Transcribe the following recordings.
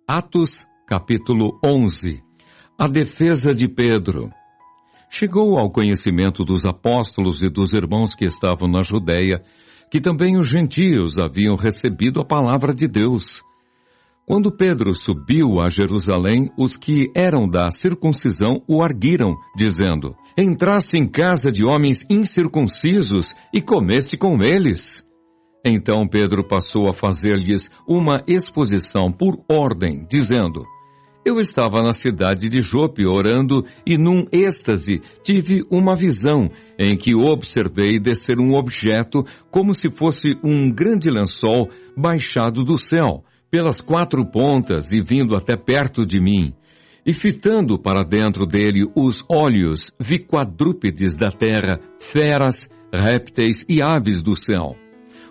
Atos, capítulo 11. A defesa de Pedro. Chegou ao conhecimento dos apóstolos e dos irmãos que estavam na Judéia, que também os gentios haviam recebido a palavra de Deus. Quando Pedro subiu a Jerusalém, os que eram da circuncisão o arguiram, dizendo: Entraste em casa de homens incircuncisos e comeste com eles. Então Pedro passou a fazer-lhes uma exposição por ordem, dizendo: Eu estava na cidade de Jope orando e num êxtase tive uma visão em que observei descer um objeto como se fosse um grande lençol baixado do céu, pelas 4 pontas e vindo até perto de mim. E fitando para dentro dele os olhos, vi quadrúpedes da terra, feras, répteis e aves do céu.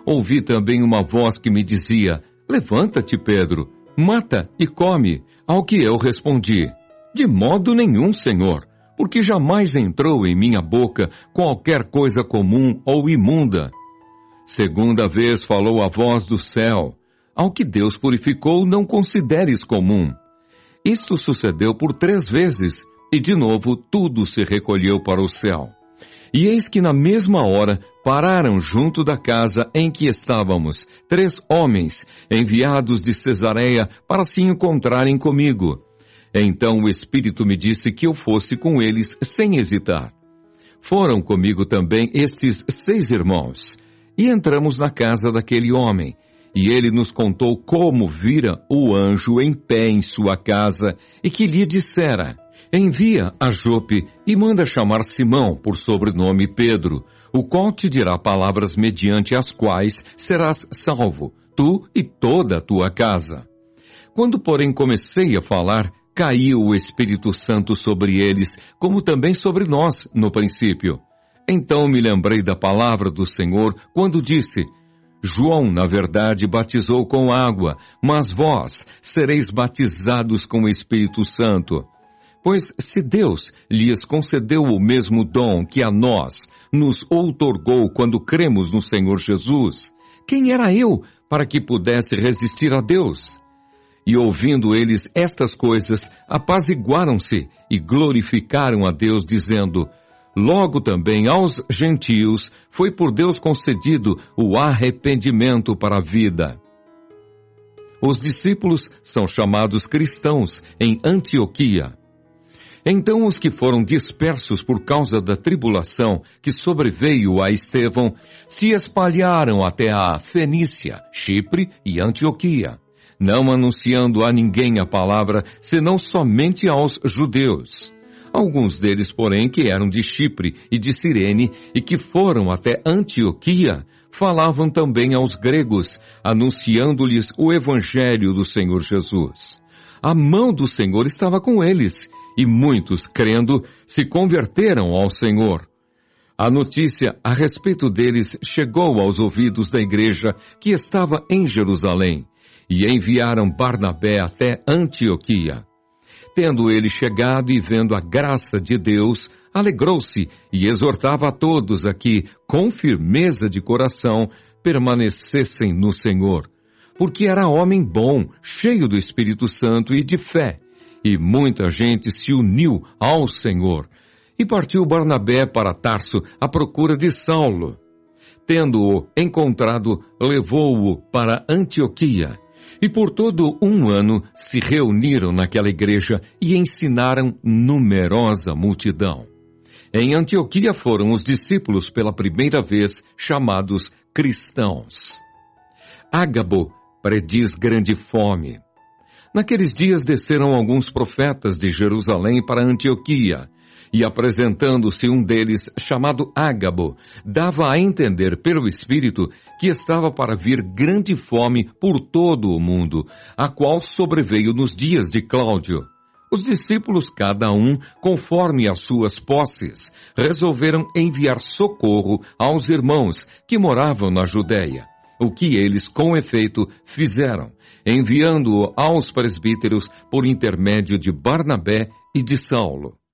Ouvi também uma voz que me dizia: Levanta-te, Pedro, mata e come. Ao que eu respondi: De modo nenhum, Senhor, porque jamais entrou em minha boca qualquer coisa comum ou imunda. Segunda vez falou a voz do céu: Ao que Deus purificou, não consideres comum. Isto sucedeu por 3 vezes, e de novo tudo se recolheu para o céu. E eis que na mesma hora pararam junto da casa em que estávamos 3 homens, enviados de Cesareia para se encontrarem comigo. Então o Espírito me disse que eu fosse com eles sem hesitar. Foram comigo também estes 6 irmãos, e entramos na casa daquele homem, e ele nos contou como vira o anjo em pé em sua casa, e que lhe dissera: Envia a Jope e manda chamar Simão, por sobrenome Pedro, o qual te dirá palavras mediante as quais serás salvo, tu e toda a tua casa. Quando, porém, comecei a falar, caiu o Espírito Santo sobre eles, como também sobre nós, no princípio. Então me lembrei da palavra do Senhor, quando disse: João, na verdade, batizou com água, mas vós sereis batizados com o Espírito Santo. Pois se Deus lhes concedeu o mesmo dom que a nós nos outorgou quando cremos no Senhor Jesus, quem era eu para que pudesse resistir a Deus? E ouvindo eles estas coisas, apaziguaram-se e glorificaram a Deus, dizendo: Logo também aos gentios foi por Deus concedido o arrependimento para a vida. Os discípulos são chamados cristãos em Antioquia. Então os que foram dispersos por causa da tribulação que sobreveio a Estevão se espalharam até a Fenícia, Chipre e Antioquia, não anunciando a ninguém a palavra, senão somente aos judeus. Alguns deles, porém, que eram de Chipre e de Cirene e que foram até Antioquia, falavam também aos gregos, anunciando-lhes o evangelho do Senhor Jesus. A mão do Senhor estava com eles, e muitos, crendo, se converteram ao Senhor. A notícia a respeito deles chegou aos ouvidos da igreja que estava em Jerusalém, e enviaram Barnabé até Antioquia. Tendo ele chegado e vendo a graça de Deus, alegrou-se e exortava a todos a que, com firmeza de coração, permanecessem no Senhor, porque era homem bom, cheio do Espírito Santo e de fé. E muita gente se uniu ao Senhor. E partiu Barnabé para Tarso à procura de Saulo. Tendo-o encontrado, levou-o para Antioquia. E por todo 1 ano se reuniram naquela igreja e ensinaram numerosa multidão. Em Antioquia foram os discípulos pela primeira vez chamados cristãos. Ágabo prediz grande fome. Naqueles dias desceram alguns profetas de Jerusalém para Antioquia, e apresentando-se um deles, chamado Ágabo, dava a entender pelo Espírito que estava para vir grande fome por todo o mundo, a qual sobreveio nos dias de Cláudio. Os discípulos, cada um, conforme as suas posses, resolveram enviar socorro aos irmãos que moravam na Judéia, o que eles, com efeito, fizeram, enviando-o aos presbíteros por intermédio de Barnabé e de Saulo.